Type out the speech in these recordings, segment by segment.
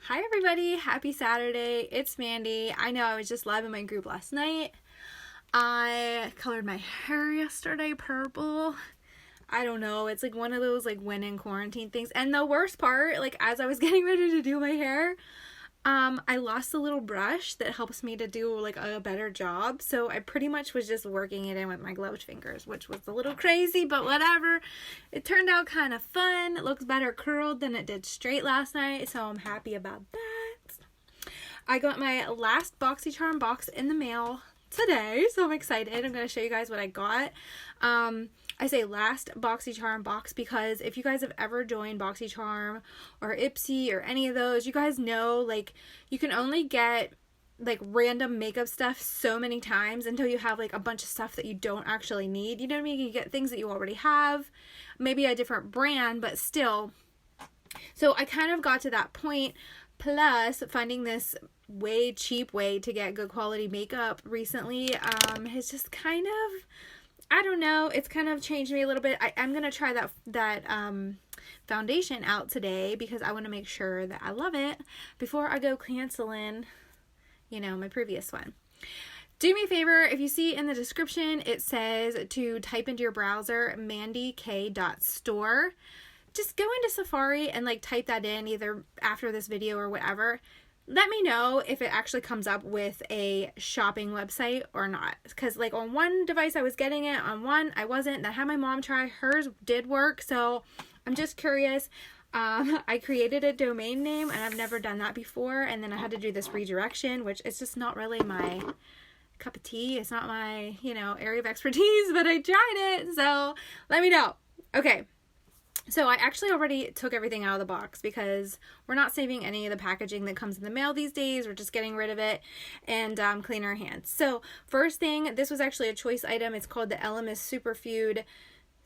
Hi everybody, happy Saturday. It's Mandy. I know I was just live in my group last night. I colored my hair yesterday purple. I don't know, it's like one of those like when in quarantine things. And the worst part, like as I was getting ready to do my hair, I lost a little brush that helps me to do like a better job. So I pretty much was just working it in with my gloved fingers, which was a little crazy, but whatever. It turned out kind of fun. It looks better curled than it did straight last night, so I'm happy about that. I got my last Boxycharm box in the mail today, so I'm excited. I'm going to show you guys what I got. I say last Boxycharm box because if you guys have ever joined Boxycharm or Ipsy or any of those, you guys know like you can only get like random makeup stuff so many times until you have like a bunch of stuff that you don't actually need. You know what I mean? You get things that you already have, maybe a different brand, but still. So I kind of got to that point, plus finding this way cheap way to get good quality makeup recently has just kind of, I don't know, it's kind of changed me a little bit. I'm going to try that foundation out today because I want to make sure that I love it before I go canceling, you know, my previous one. Do me a favor, if you see in the description, it says to type into your browser mandyk.store. Just go into Safari and like type that in either after this video or whatever. Let me know if it actually comes up with a shopping website or not. Because like on one device I was getting it, on one I wasn't. That had my mom try. Hers did work. So I'm just curious. I created a domain name and I've never done that before. And then I had to do this redirection, which is just not really my cup of tea. It's not my, you know, area of expertise, but I tried it. So let me know. Okay. So I actually already took everything out of the box because we're not saving any of the packaging that comes in the mail these days. We're just getting rid of it and clean our hands. So first thing, this was actually a choice item. It's called the Elemis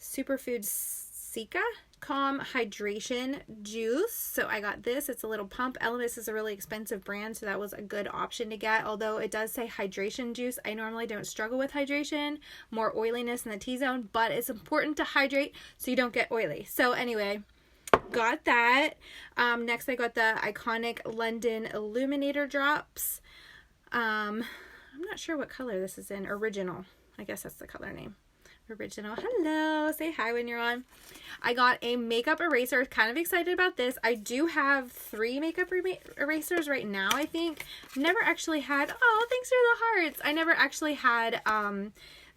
Superfood Sika Calm Hydration Juice. So I got this. It's a little pump. Elemis is a really expensive brand, so that was a good option to get. Although it does say hydration juice. I normally don't struggle with hydration, more oiliness in the T-zone, but it's important to hydrate so you don't get oily. So anyway, got that. Next I got the iconic London Illuminator Drops. I'm not sure what color this is in. Original. I guess that's the color name. Original. Hello. Say hi when you're on. I got a makeup eraser. Kind of excited about this. I do have 3 makeup erasers right now, I think. Never actually had, oh, thanks for the hearts. I never actually had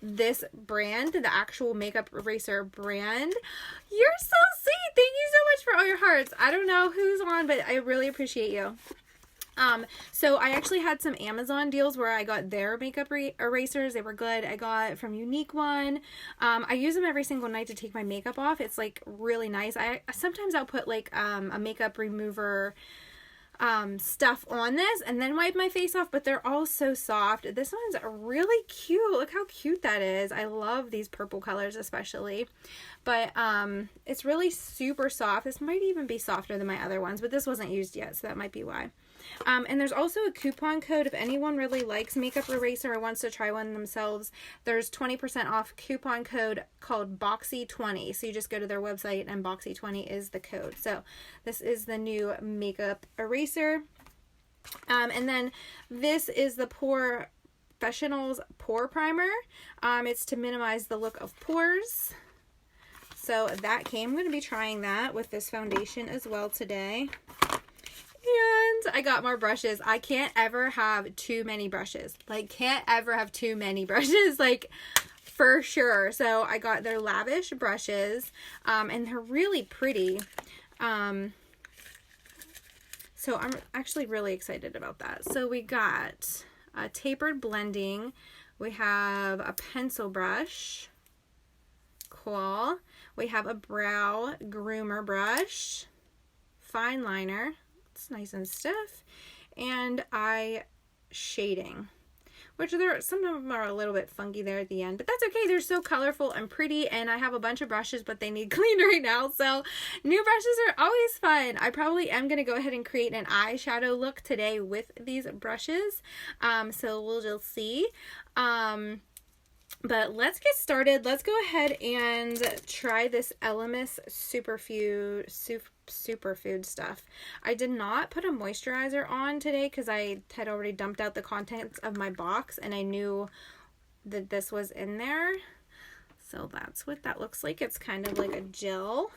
this brand, the actual makeup eraser brand. You're so sweet. Thank you so much for all your hearts. I don't know who's on, but I really appreciate you. So I actually had some Amazon deals where I got their makeup erasers. They were good. I got from Unique One. I use them every single night to take my makeup off. It's like really nice. Sometimes I'll put like a makeup remover stuff on this and then wipe my face off, but they're all so soft. This one's really cute. Look how cute that is. I love these purple colors especially, but it's really super soft. This might even be softer than my other ones, but this wasn't used yet, so that might be why. And there's also a coupon code if anyone really likes makeup eraser or wants to try one themselves. There's 20% off coupon code called Boxy20. So you just go to their website and Boxy20 is the code. So this is the new makeup eraser. And then this is the Professionals Pore Primer. It's to minimize the look of pores. So that came. I'm going to be trying that with this foundation as well today. And I got more brushes. I can't ever have too many brushes. Like, can't ever have too many brushes. Like, for sure. So I got their Lavish brushes. And they're really pretty. So I'm actually really excited about that. So we got a tapered blending. We have a pencil brush. Cool. We have a brow groomer brush. Fine liner. It's nice and stiff, and eye shading, which some of them are a little bit funky there at the end, but that's okay. They're so colorful and pretty, and I have a bunch of brushes, but they need cleaned right now, so new brushes are always fun. I probably am going to go ahead and create an eyeshadow look today with these brushes, so we'll just see. But let's get started. Let's go ahead and try this Elemis Superfood superfood stuff. I did not put a moisturizer on today because I had already dumped out the contents of my box and I knew that this was in there. So that's what that looks like. It's kind of like a gel.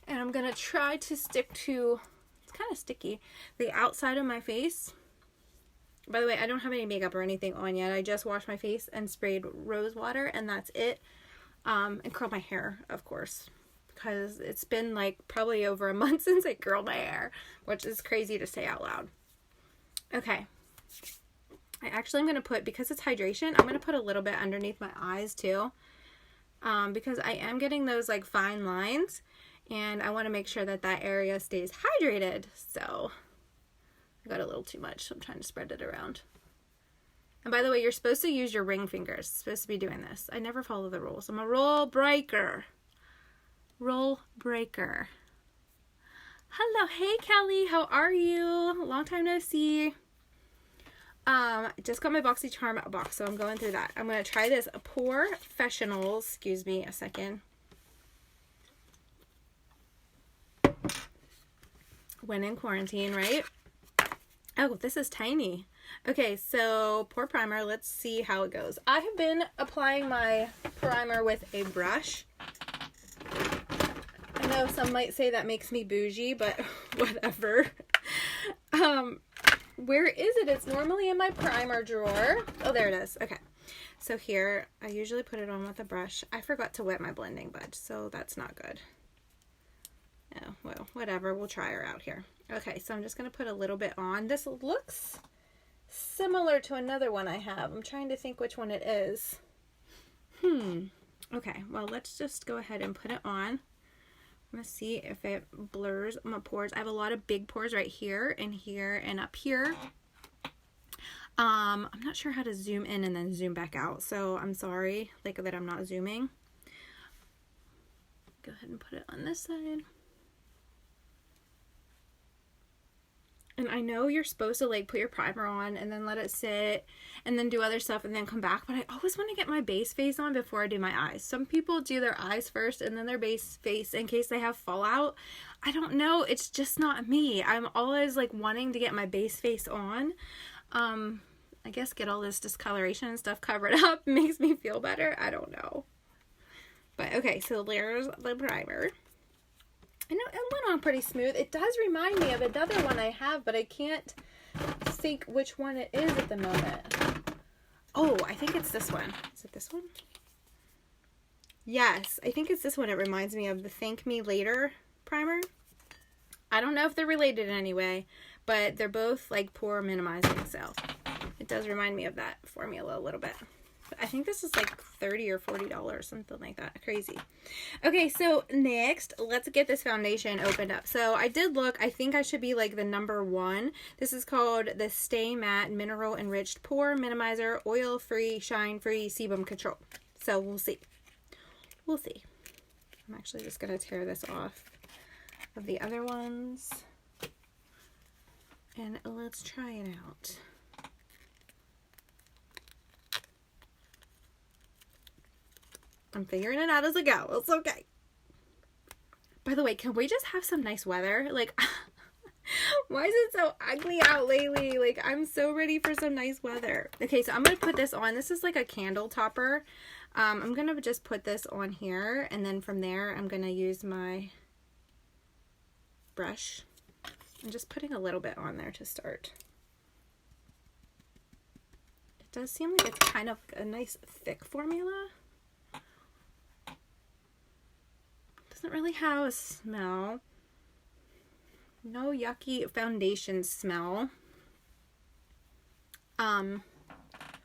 And I'm going to try to stick to, it's kind of sticky, the outside of my face. By the way, I don't have any makeup or anything on yet. I just washed my face and sprayed rose water and that's it. And curled my hair, of course, because it's been like probably over a month since I curled my hair, which is crazy to say out loud. Okay. I actually am going to put, because it's hydration, I'm going to put a little bit underneath my eyes too. Because I am getting those like fine lines and I want to make sure that that area stays hydrated. So I got a little too much, so I'm trying to spread it around. And by the way, you're supposed to use your ring fingers. Supposed to be doing this. I never follow the rules. I'm a rule breaker. Rule breaker. Hello. Hey, Kelly. How are you? Long time no see. Just got my Boxycharm box, so I'm going through that. I'm going to try this Professionals. Excuse me a second. When in quarantine, right? Oh, this is tiny. Okay, so pore primer, let's see how it goes. I have been applying my primer with a brush. I know some might say that makes me bougie, but whatever. Where is it? It's normally in my primer drawer. Oh, there it is. Okay. So here, I usually put it on with a brush. I forgot to wet my blending budge, so that's not good. Oh, well, whatever. We'll try her out here. Okay, so I'm just going to put a little bit on. This looks similar to another one I have. I'm trying to think which one it is. Okay, well, let's just go ahead and put it on. I'm going to see if it blurs my pores. I have a lot of big pores right here and up here. I'm not sure how to zoom in and then zoom back out, so I'm sorry like that I'm not zooming. Go ahead and put it on this side. And I know you're supposed to like put your primer on and then let it sit and then do other stuff and then come back. But I always want to get my base face on before I do my eyes. Some people do their eyes first and then their base face in case they have fallout. I don't know. It's just not me. I'm always like wanting to get my base face on. I guess get all this discoloration and stuff covered up makes me feel better. I don't know. But okay, so there's the primer. I know it went on pretty smooth. It does remind me of another one I have, but I can't think which one it is at the moment. Oh, I think it's this one. Is it this one? Yes, I think it's this one. It reminds me of the Thank Me Later primer. I don't know if they're related in any way, but they're both like pore minimizing, so it does remind me of that formula a little bit. I think this is like $30 or $40, something like that. Crazy. Okay, so next, let's get this foundation opened up. So I did look. I think I should be like the number 1. This is called the Stay Matte Mineral Enriched Pore Minimizer Oil Free Shine Free Sebum Control. So we'll see. We'll see. I'm actually just going to tear this off of the other ones. And let's try it out. I'm figuring it out as I go. It's okay. By the way, can we just have some nice weather? Like, why is it so ugly out lately? Like, I'm so ready for some nice weather. Okay, so I'm going to put this on. This is like a candle topper. I'm going to just put this on here. And then from there, I'm going to use my brush. I'm just putting a little bit on there to start. It does seem like it's kind of a nice thick formula. Doesn't really have a smell. No yucky foundation smell.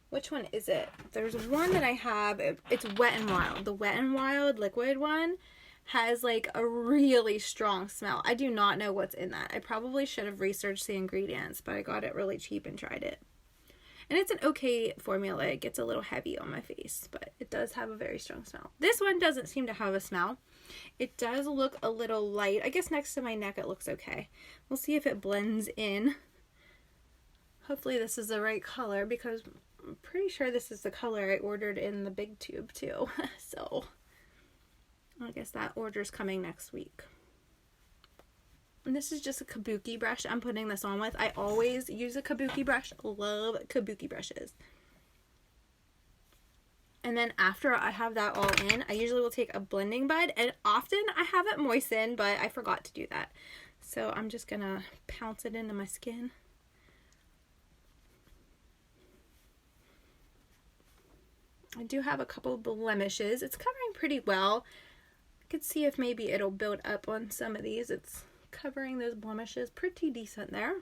Which one is it? There's one that I have. It's Wet n Wild. The Wet n Wild liquid one has like a really strong smell. I do not know what's in that. I probably should have researched the ingredients, but I got it really cheap and tried it. And it's an okay formula. It gets a little heavy on my face, but it does have a very strong smell. This one doesn't seem to have a smell. It does look a little light. I guess next to my neck it looks okay. We'll see if it blends in. Hopefully this is the right color because I'm pretty sure this is the color I ordered in the big tube too. So I guess that order's coming next week. And this is just a kabuki brush I'm putting this on with. I always use a kabuki brush. Love kabuki brushes. And then after I have that all in, I usually will take a blending bud. And often I have it moistened, but I forgot to do that. So I'm just going to pounce it into my skin. I do have a couple blemishes. It's covering pretty well. I could see if maybe it'll build up on some of these. It's covering those blemishes pretty decent there.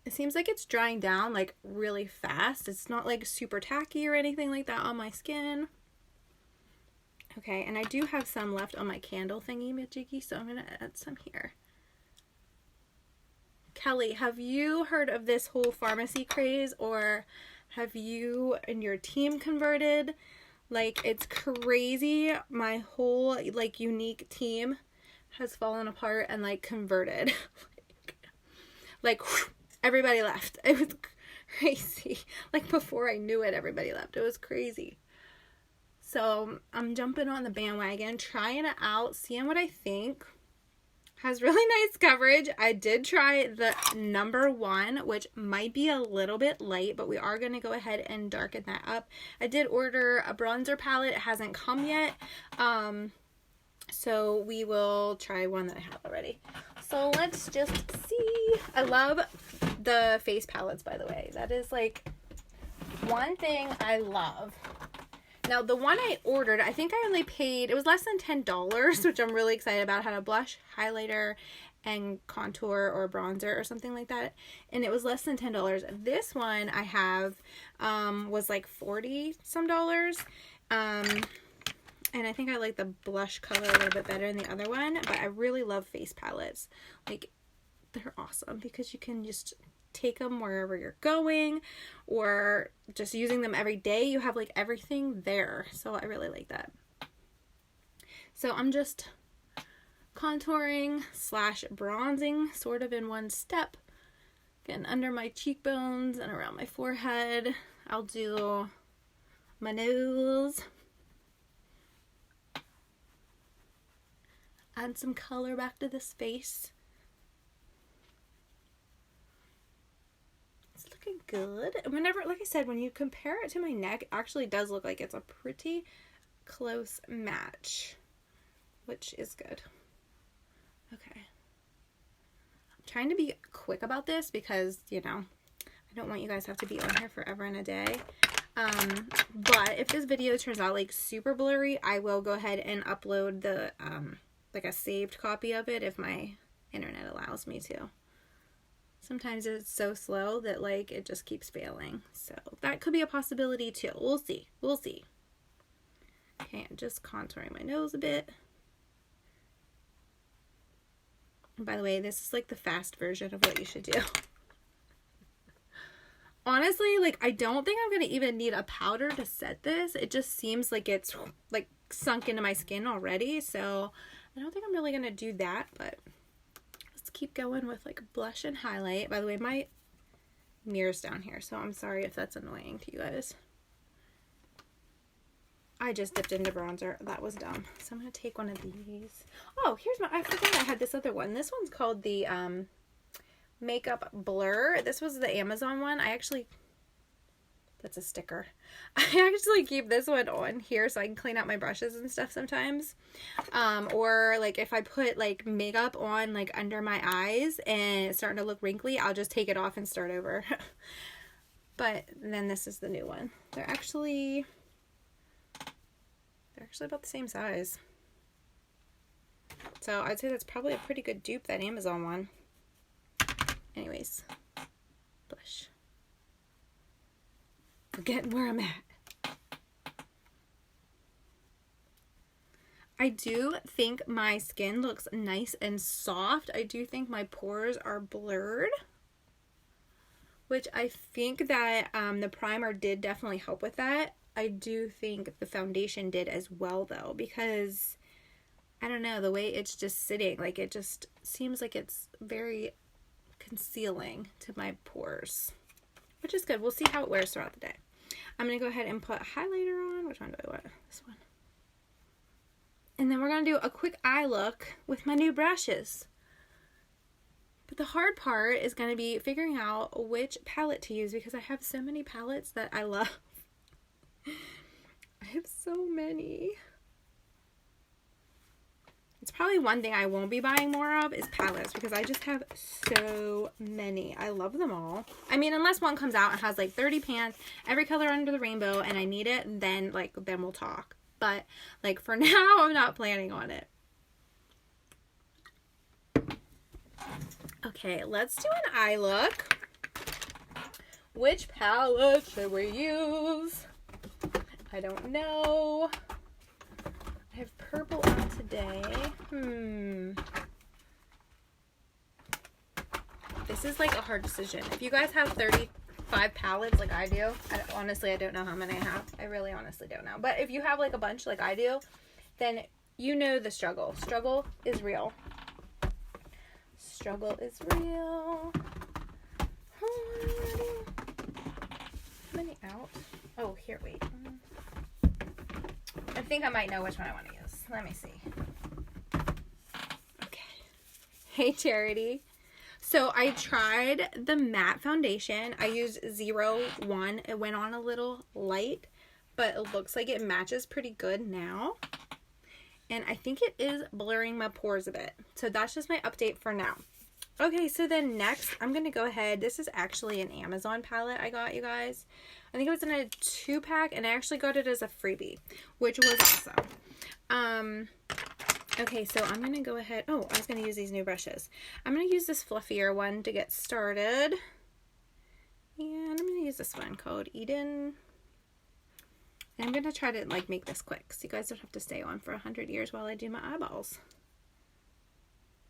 It seems like it's drying down like really fast. It's not like super tacky or anything like that on my skin. Okay, and I do have some left on my candle thingy majiggy, so I'm going to add some here. Kelly, have you heard of this whole pharmacy craze, or have you and your team converted? Like, it's crazy. My whole like unique team has fallen apart and like converted. like whew, everybody left. It was crazy. Like before I knew it, everybody left. It was crazy. So I'm jumping on the bandwagon, trying it out, seeing what I think. Has really nice coverage. I did try the number 1, which might be a little bit light, but we are going to go ahead and darken that up. I did order a bronzer palette. It hasn't come yet. So we will try one that I have already. So let's just see. I love the face palettes, by the way. That is like one thing I love. Now, the one I ordered, I think I only paid, it was less than $10, which I'm really excited about. It had a blush, highlighter, and contour or bronzer or something like that. And it was less than $10. This one I have was like $40 some. And I think I like the blush color a little bit better than the other one. But I really love face palettes. Like, they're awesome because you can just take them wherever you're going, or just using them every day. You have like everything there. So I really like that. So I'm just contouring / bronzing sort of in one step. Again, under my cheekbones and around my forehead. I'll do my nose. Add some color back to this face. Good. Whenever, like I said, when you compare it to my neck, it actually does look like it's a pretty close match, which is good. Okay. I'm trying to be quick about this because, you know, I don't want you guys to have to be on here forever and a day. But if this video turns out like super blurry, I will go ahead and upload the, like a saved copy of it if my internet allows me to. Sometimes it's so slow that like it just keeps failing. So that could be a possibility too. We'll see. We'll see. Okay, I'm just contouring my nose a bit. And by the way, this is like the fast version of what you should do. Honestly, like I don't think I'm going to even need a powder to set this. It just seems like it's like sunk into my skin already. So I don't think I'm really going to do that, but keep going with like blush and highlight. By the way, my mirror's down here, so I'm sorry if that's annoying to you guys. I just dipped into bronzer. That was dumb. So I'm going to take one of these. Oh, here's my, I forgot I had this other one. This one's called the Makeup Blur. This was the Amazon one. I actually, that's a sticker. I actually keep this one on here so I can clean out my brushes and stuff sometimes. Or like if I put like makeup on like under my eyes and it's starting to look wrinkly, I'll just take it off and start over. But then this is the new one. They're actually about the same size. So I'd say that's probably a pretty good dupe, that Amazon one. Anyways, blush. Forgetting where I'm at. I do think my skin looks nice and soft. I do think my pores are blurred, which I think that the primer did definitely help with that. I do think the foundation did as well though, because I don't know, the way it's just sitting, like it just seems like it's very concealing to my pores, which is good. We'll see how it wears throughout the day. I'm going to go ahead and put highlighter on. Which one do I want? This one. And then we're going to do a quick eye look with my new brushes. But the hard part is going to be figuring out which palette to use because I have so many palettes that I love. I have so many. It's probably one thing I won't be buying more of is palettes because I just have so many. I love them all. I mean, unless one comes out and has like 30 pans, every color under the rainbow, and I need it, then we'll talk. But like for now, I'm not planning on it. Okay, let's do an eye look. Which palette should we use? I don't know. I have purple on today. This is like a hard decision. If you guys have 35 palettes like I do, honestly, I don't know how many I have. I really honestly don't know. But if you have like a bunch like I do, then you know the struggle. Struggle is real. Struggle is real. How many out? Oh, here, wait. I think I might know which one I want to use. Let me see. Okay. Hey, Charity. So I tried the matte foundation. I used 01. It went on a little light, but it looks like it matches pretty good now. And I think it is blurring my pores a bit. So that's just my update for now. Okay, so then next, I'm going to go ahead. This is actually an Amazon palette I got, you guys. I think it was in a 2-pack, and I actually got it as a freebie, which was awesome. Okay, so I'm going to go ahead. Oh, I was going to use these new brushes. I'm going to use this fluffier one to get started. And I'm going to use this one called Eden. And I'm going to try to like make this quick so you guys don't have to stay on for 100 years while I do my eyeballs.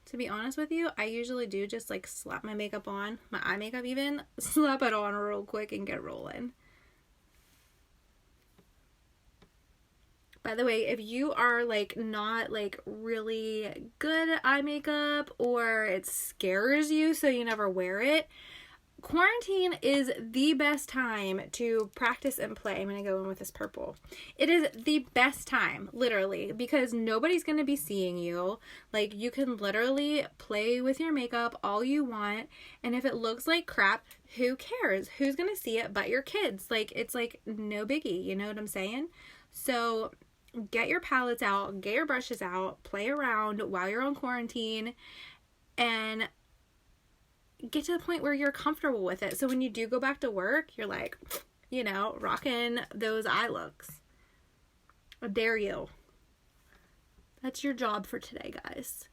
To be honest with you, I usually do just like slap my makeup on, my eye makeup even, slap it on real quick and get rolling. By the way, if you are like not like really good at eye makeup or it scares you so you never wear it, quarantine is the best time to practice and play. I'm going to go in with this purple. It is the best time, literally, because nobody's going to be seeing you. Like, you can literally play with your makeup all you want, and if it looks like crap, who cares? Who's going to see it but your kids? Like, it's like no biggie, you know what I'm saying? So get your palettes out, get your brushes out, play around while you're on quarantine, and get to the point where you're comfortable with it. So when you do go back to work, you're like, you know, rocking those eye looks. I dare you. That's your job for today, guys.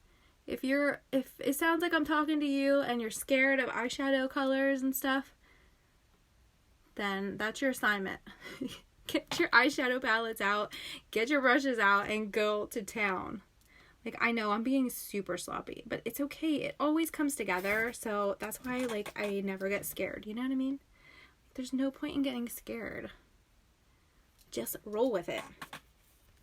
If it sounds like I'm talking to you and you're scared of eyeshadow colors and stuff, then that's your assignment. Get your eyeshadow palettes out, get your brushes out, and go to town. Like, I know I'm being super sloppy, but it's okay. It always comes together, so that's why, like, I never get scared. You know what I mean? There's no point in getting scared. Just roll with it.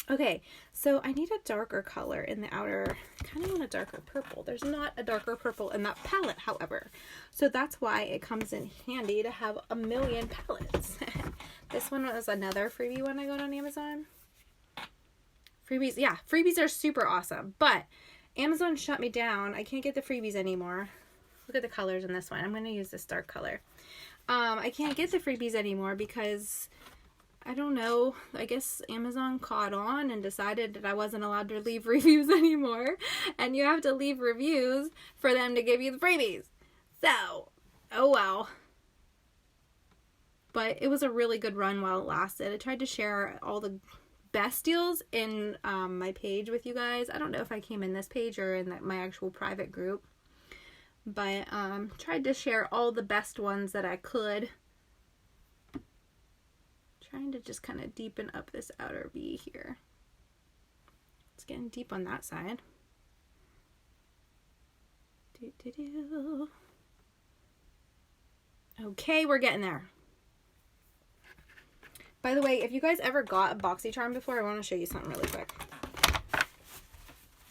Okay, so I need a darker color in the outer. I kind of want a darker purple. There's not a darker purple in that palette, however. So that's why it comes in handy to have a million palettes. This one was another freebie one I got on Amazon. Freebies, yeah, freebies are super awesome, but Amazon shut me down. I can't get the freebies anymore. Look at the colors in this one. I'm going to use this dark color. I can't get the freebies anymore because, I don't know, I guess Amazon caught on and decided that I wasn't allowed to leave reviews anymore, and you have to leave reviews for them to give you the freebies. So, oh well. But it was a really good run while it lasted. I tried to share all the best deals in my page with you guys. I don't know if I came in this page or in my actual private group, but tried to share all the best ones that I could. Trying to just kind of deepen up this outer V here. It's getting deep on that side. Okay, we're getting there. By the way, if you guys ever got a Boxycharm before, I want to show you something really quick.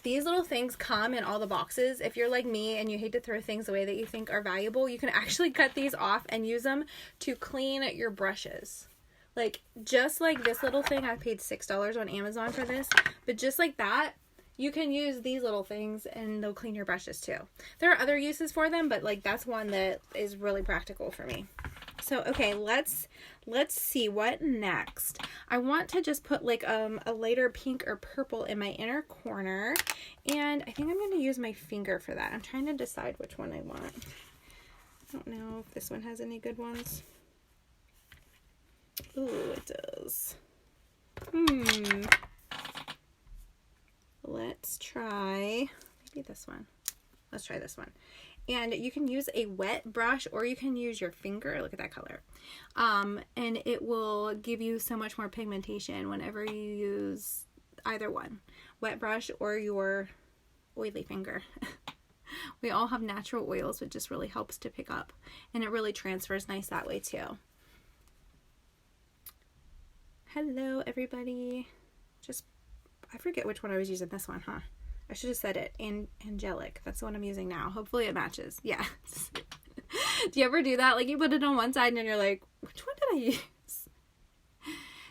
These little things come in all the boxes. If you're like me and you hate to throw things away that you think are valuable, you can actually cut these off and use them to clean your brushes, Like, just like this little thing, I paid $6 on Amazon for this. But just like that, you can use these little things and they'll clean your brushes too. There are other uses for them, but like that's one that is really practical for me. So, okay, let's see what next. I want to just put like a lighter pink or purple in my inner corner. And I think I'm going to use my finger for that. I'm trying to decide which one I want. I don't know if this one has any good ones. Ooh, it does. Let's try maybe this one. Let's try this one. And you can use a wet brush or you can use your finger. Look at that color. And it will give you so much more pigmentation whenever you use either one. Wet brush or your oily finger. We all have natural oils, which just really helps to pick up. And it really transfers nice that way too. Hello, everybody. I forget which one I was using. This one, huh? I should have said it. Angelic. That's the one I'm using now. Hopefully it matches. Yeah. Do you ever do that? Like you put it on one side and then you're like, which one did I use?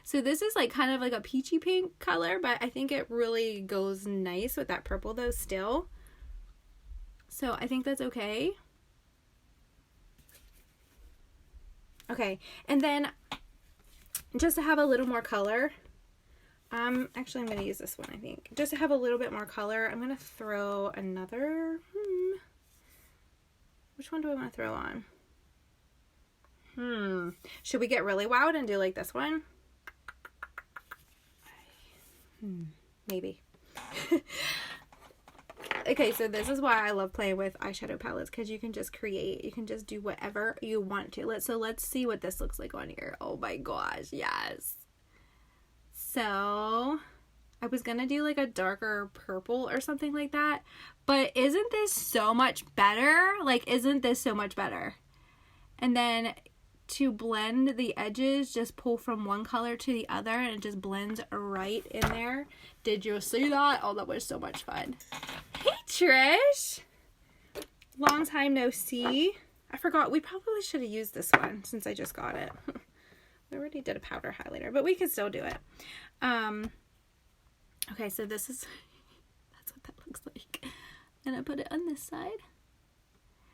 So this is like kind of like a peachy pink color, but I think it really goes nice with that purple though still. So I think that's okay. Okay. And then just to have a little more color, actually I'm going to use this one, I think. Just to have a little bit more color, I'm going to throw another, which one do I want to throw on? Should we get really wild and do like this one? Maybe. Okay, so this is why I love playing with eyeshadow palettes, because you can just create, you can just do whatever you want to. Let's see what this looks like on here. Oh my gosh, yes. So I was gonna do like a darker purple or something like that, but isn't this so much better? Like, isn't this so much better? And then to blend the edges, just pull from one color to the other and it just blends right in there. Did you see that? Oh, that was so much fun. Hey, Trish. Long time no see. I forgot. We probably should have used this one since I just got it. We already did a powder highlighter, but we can still do it. Okay, so this is, that's what that looks like. And I put it on this side.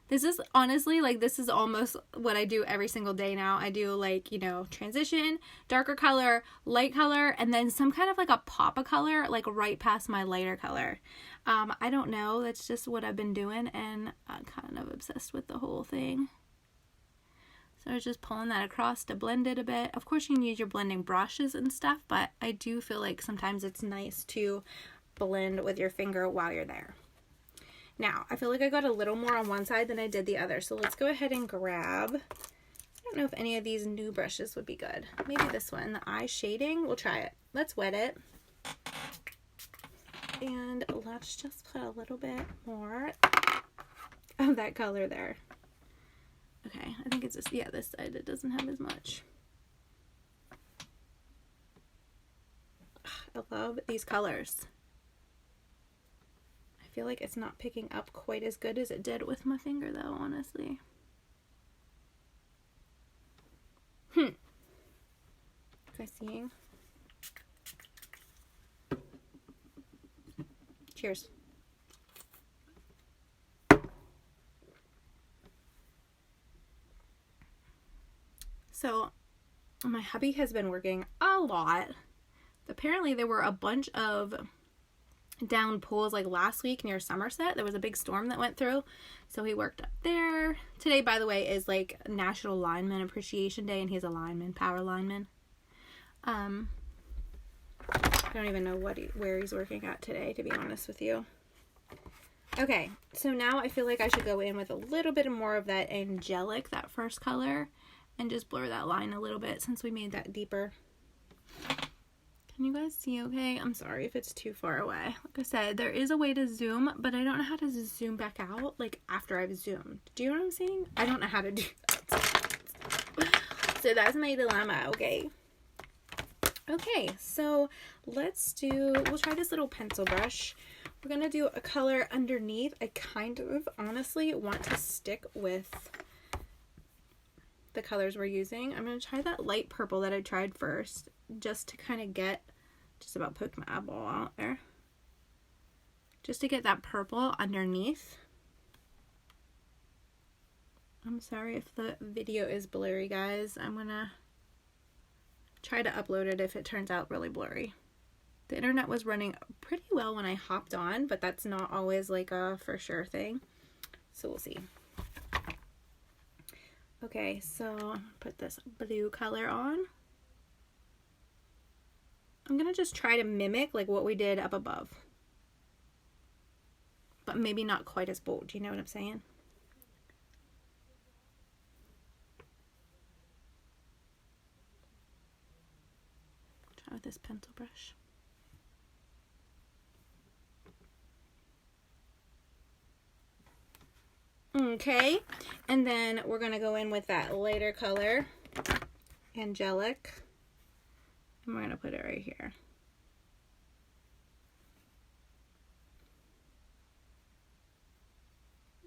This is honestly, like, this is almost what I do every single day now. I do, like, you know, transition, darker color, light color, and then some kind of like a pop of color, like right past my lighter color. I don't know. That's just what I've been doing, and I'm kind of obsessed with the whole thing. So I was just pulling that across to blend it a bit. Of course, you can use your blending brushes and stuff, but I do feel like sometimes it's nice to blend with your finger while you're there. Now, I feel like I got a little more on one side than I did the other, so let's go ahead and grab, I don't know if any of these new brushes would be good. Maybe this one, the eye shading. We'll try it. Let's wet it. And let's just put a little bit more of that color there. Okay, I think it's just, yeah, this side, it doesn't have as much. I love these colors. I feel like it's not picking up quite as good as it did with my finger though, honestly. You guys seeing? Cheers. So my hubby has been working a lot. Apparently there were a bunch of down pools like last week near Somerset. There was a big storm that went through, so he worked up there. Today, by the way, is like National Lineman Appreciation Day, and he's a lineman, power lineman. I don't even know where he's working at today, to be honest with you. Okay, so now I feel like I should go in with a little bit more of that angelic, that first color, and just blur that line a little bit since we made that deeper. Can you guys see okay? I'm sorry if it's too far away. Like I said, there is a way to zoom, but I don't know how to zoom back out, like, after I've zoomed. Do you know what I'm saying? I don't know how to do that. So that's my dilemma, okay? Okay, so we'll try this little pencil brush. We're going to do a color underneath. I kind of honestly want to stick with the colors we're using. I'm going to try that light purple that I tried first, just to kind of get, just about poked my eyeball out there, just to get that purple underneath. I'm sorry if the video is blurry, guys. I'm going to try to upload it if it turns out really blurry. The internet was running pretty well when I hopped on, but that's not always like a for sure thing. So we'll see. Okay, so put this blue color on. I'm gonna just try to mimic like what we did up above, but maybe not quite as bold. You know what I'm saying? Try with this pencil brush. Okay, and then we're gonna go in with that lighter color, Angelic, and we're gonna put it right here.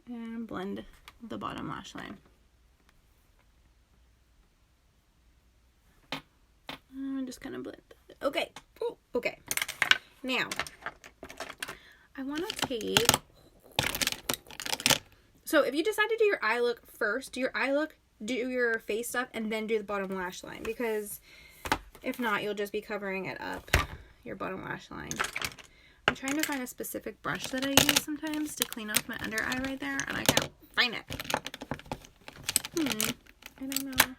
And blend the bottom lash line. I'm just gonna blend that. Okay. Ooh, okay. Now, I want to take. So if you decide to do your eye look first, do your eye look, do your face stuff, and then do the bottom lash line. Because if not, you'll just be covering it up, your bottom lash line. I'm trying to find a specific brush that I use sometimes to clean off my under eye right there, and I can't find it. I don't know.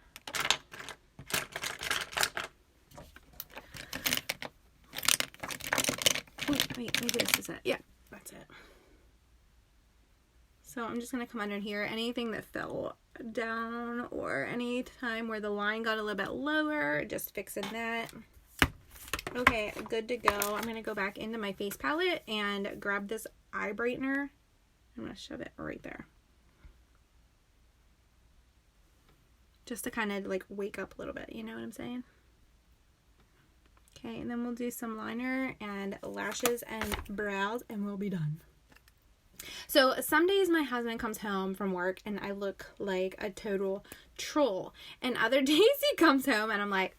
Oh, wait, maybe this is it. Yeah, that's it. So I'm just going to come under here. Anything that fell down or any time where the line got a little bit lower, just fixing that. Okay, good to go. I'm going to go back into my face palette and grab this eye brightener. I'm going to shove it right there. Just to kind of like wake up a little bit, you know what I'm saying? Okay, and then we'll do some liner and lashes and brows and we'll be done. So some days my husband comes home from work and I look like a total troll. And other days he comes home and I'm like,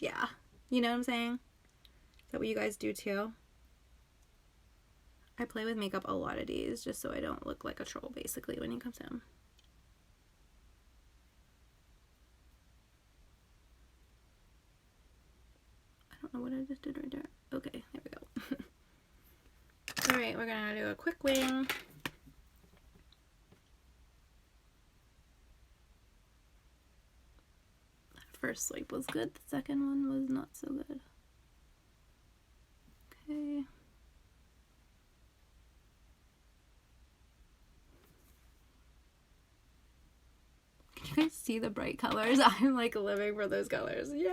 yeah. You know what I'm saying? Is that what you guys do too? I play with makeup a lot of days just so I don't look like a troll basically when he comes home. I don't know what I just did right there. Okay, there we go. Alright, we're going to do a quick wing. First swipe was good, the second one was not so good. Okay. Can you guys see the bright colors? I'm like living for those colors. Yay!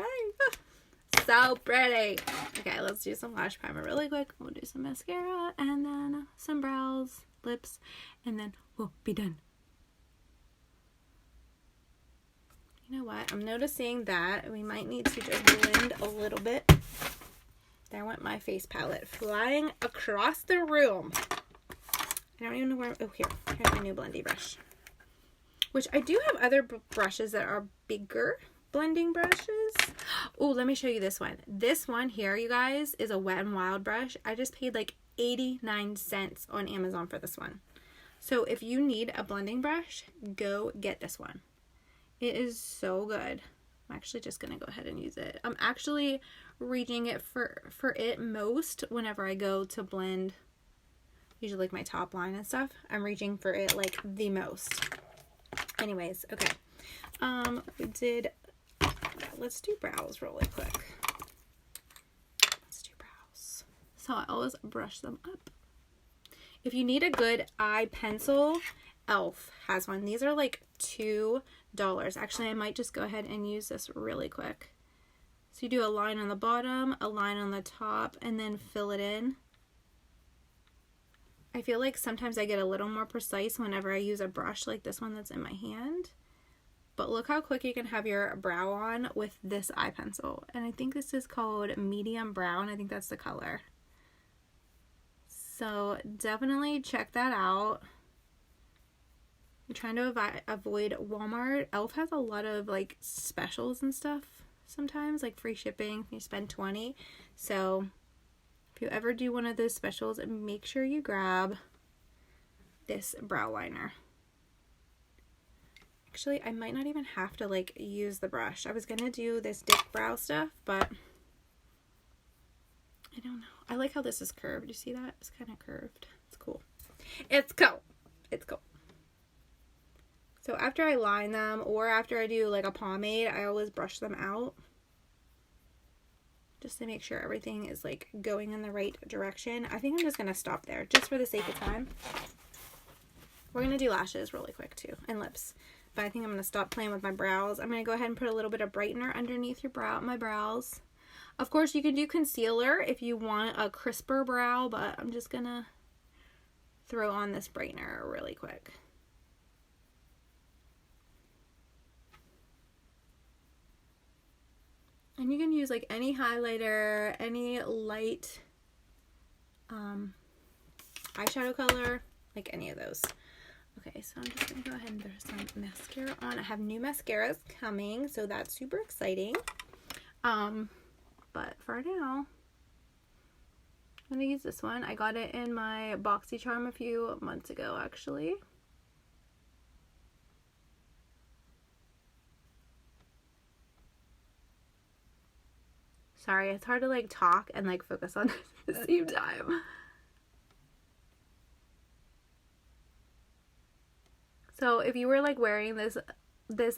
So pretty. Okay, let's do some lash primer really quick. We'll do some mascara and then some brows, lips, and then we'll be done. You know what? I'm noticing that we might need to just blend a little bit. There went my face palette flying across the room. I don't even know where. Oh, here's my new blendy brush. Which I do have other brushes that are bigger blending brushes. Oh, let me show you this one. This one here, you guys, is a Wet n Wild brush. I just paid like 89 cents on Amazon for this one. So if you need a blending brush, go get this one. It is so good. I'm actually just going to go ahead and use it. I'm actually reaching it for it most whenever I go to blend, usually like my top line and stuff. I'm reaching for it like the most. Anyways, okay. We did, let's do brows really quick. Let's do brows. So I always brush them up. If you need a good eye pencil, e.l.f. has one. These are like $2. Actually, I might just go ahead and use this really quick. So you do a line on the bottom, a line on the top, and then fill it in. I feel like sometimes I get a little more precise whenever I use a brush like this one that's in my hand. But look how quick you can have your brow on with this eye pencil. And I think this is called medium brown. I think that's the color. So definitely check that out. I'm trying to avoid Walmart. Elf has a lot of like specials and stuff sometimes, like free shipping if you spend $20. So if you ever do one of those specials, make sure you grab this brow liner. Actually, I might not even have to like use the brush. I was gonna do this dip brow stuff, but I don't know. I like how this is curved. You see that? It's kind of curved. It's cool. It's cool. It's cool. So after I line them, or after I do like a pomade, I always brush them out just to make sure everything is like going in the right direction. I think I'm just gonna stop there just for the sake of time. We're gonna do lashes really quick too, and lips. But I think I'm gonna stop playing with my brows. I'm gonna go ahead and put a little bit of brightener underneath my brows. Of course, you can do concealer if you want a crisper brow, but I'm just gonna throw on this brightener really quick. And you can use like any highlighter, any light eyeshadow color, like any of those. Okay, so I'm just going to go ahead and throw some mascara on. I have new mascaras coming, so that's super exciting. But for now, I'm going to use this one. I got it in my Boxycharm a few months ago, actually. Sorry, it's hard to like talk and like focus on at the same time. So if you were like wearing this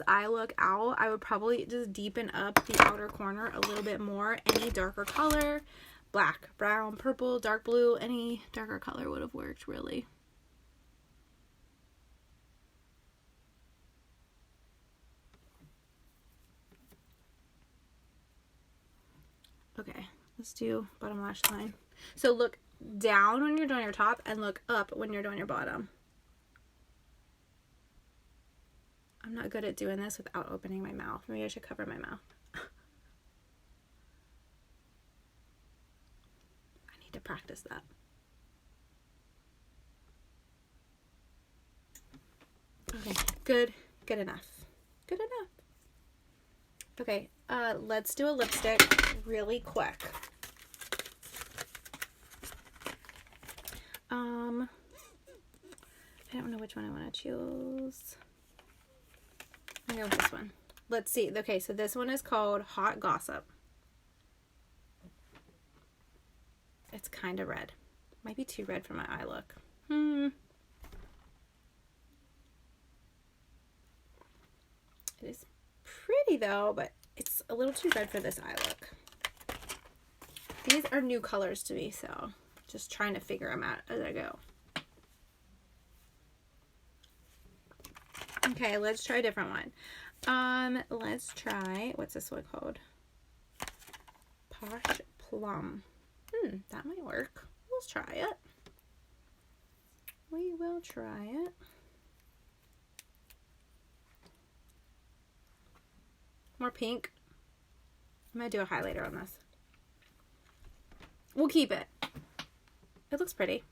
eye look out, I would probably just deepen up the outer corner a little bit more. Any darker color, black, brown, purple, dark blue, any darker color would have worked really. Okay, let's do bottom lash line. So look down when you're doing your top and look up when you're doing your bottom. I'm not good at doing this without opening my mouth. Maybe I should cover my mouth. I need to practice that. Okay, good enough. Good enough. Okay, let's do a lipstick really quick. I don't know which one I want to choose. I'm going to go with this one. Let's see. Okay, so this one is called Hot Gossip. It's kind of red. Might be too red for my eye look. It is pretty though, but it's a little too red for this eye look. These are new colors to me, so just trying to figure them out as I go. Okay, let's try a different one. Let's try, what's this one called? Posh Plum. That might work. Let's try it. We will try it. More pink. I'm gonna do a highlighter on this. We'll keep it. It looks pretty.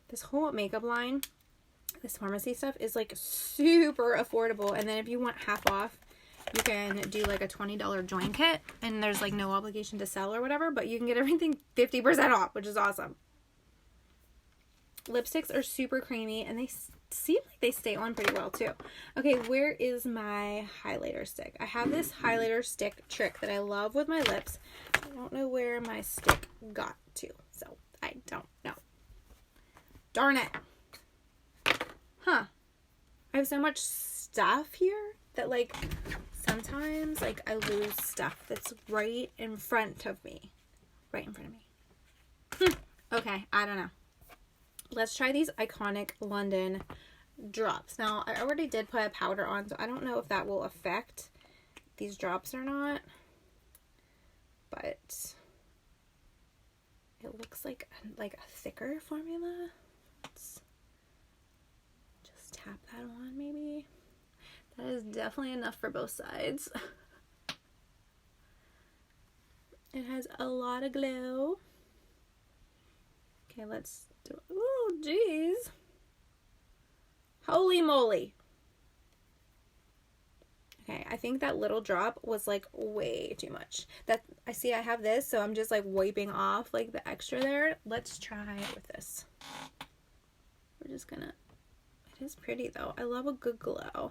This whole makeup line, this pharmacy stuff, is like super affordable. And then if you want half off, you can do like a $20 join kit. And there's like no obligation to sell or whatever, but you can get everything 50% off, which is awesome. Lipsticks are super creamy and they seem like they stay on pretty well too. Okay, where is my highlighter stick? I have this highlighter stick trick that I love with my lips. I don't know where my stick got to, so I don't know. Darn it. Huh. I have so much stuff here that like sometimes like I lose stuff that's right in front of me. Right in front of me. Okay, I don't know. Let's try these iconic London drops. Now, I already did put a powder on, so I don't know if that will affect these drops or not. But it looks like a thicker formula. Let's just tap that on maybe. That is definitely enough for both sides. It has a lot of glow. Okay, Okay, let's do it. Oh, jeez. Holy moly. Okay, I think that little drop was like way too much. That I see I have this, so I'm just like wiping off like the extra there. Let's try with this. We're just gonna, it is pretty though. I love a good glow.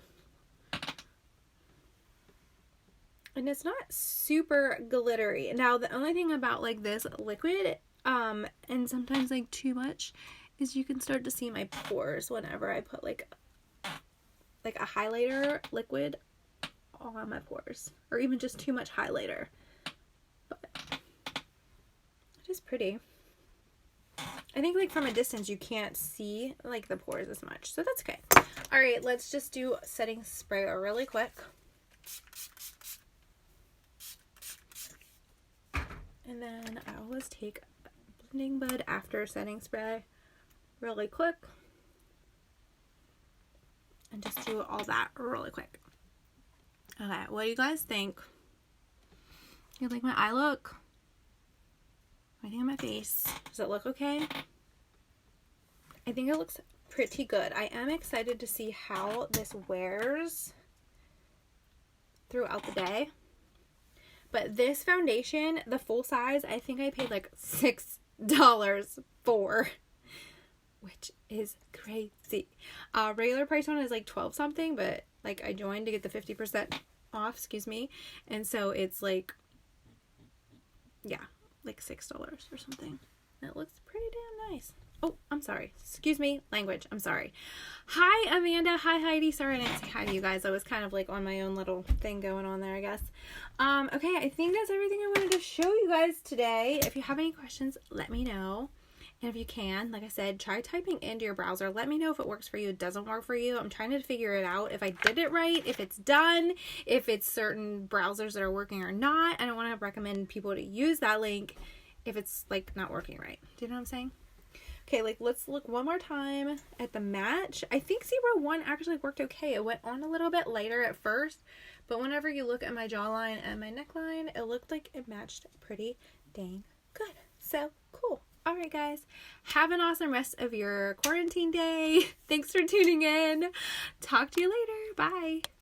And it's not super glittery. Now, the only thing about like this liquid, and sometimes like too much, is you can start to see my pores whenever I put like a highlighter liquid on my pores, or even just too much highlighter. But it is pretty. I think like from a distance you can't see like the pores as much, so that's okay. All right, let's just do setting spray really quick. And then I always take a blending bud after setting spray really quick. And just do all that really quick. Okay, what do you guys think? You like my eye look? What do you think of my face? Does it look okay? I think it looks pretty good. I am excited to see how this wears throughout the day. But this foundation, the full size, I think I paid like $6 for, which is crazy. Regular price one is like 12 something, but like I joined to get the 50% off, excuse me. And so it's like, yeah, like $6 or something. And it looks pretty damn nice. Oh, I'm sorry. Excuse me. Language. I'm sorry. Hi, Amanda. Hi, Heidi. Sorry I didn't say hi to you guys. I was kind of like on my own little thing going on there, I guess. Okay, I think that's everything I wanted to show you guys today. If you have any questions, let me know. And if you can, like I said, try typing into your browser. Let me know if it works for you, it doesn't work for you. I'm trying to figure it out. If I did it right, if it's done, if it's certain browsers that are working or not. I don't want to recommend people to use that link if it's like not working right. Do you know what I'm saying? Okay, like let's look one more time at the match. I think 01 actually worked okay. It went on a little bit lighter at first, but whenever you look at my jawline and my neckline, it looked like it matched pretty dang good. So cool. All right, guys, have an awesome rest of your quarantine day. Thanks for tuning in. Talk to you later. Bye.